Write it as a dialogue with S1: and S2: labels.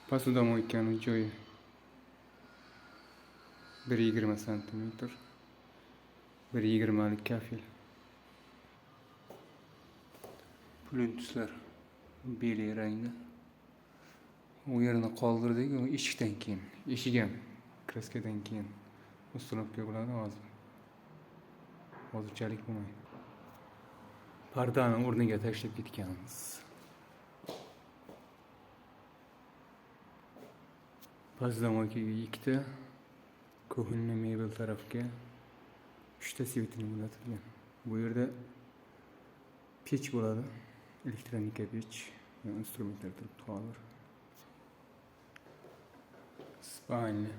S1: Posudomoykaning joyi 1,20 santimetr. 1,20lik kafel. Plyontuslar beli rangda. O yerini qoldirdik, o eshikdan keyin, eshik ham kraskadan keyin ustunovka bo'ladi hozir. Hozirchalik bo'lmaydi. Pardani o'rniga tashlab ketganmiz. Posudomoykaga 2 ta, kuxonniy mebel tarafga 3 ta svetini o'rnatilgan. Bu yerda pech bo'ladi. Elektronika pech, instrumentlar turibdi hozir. Spalnya.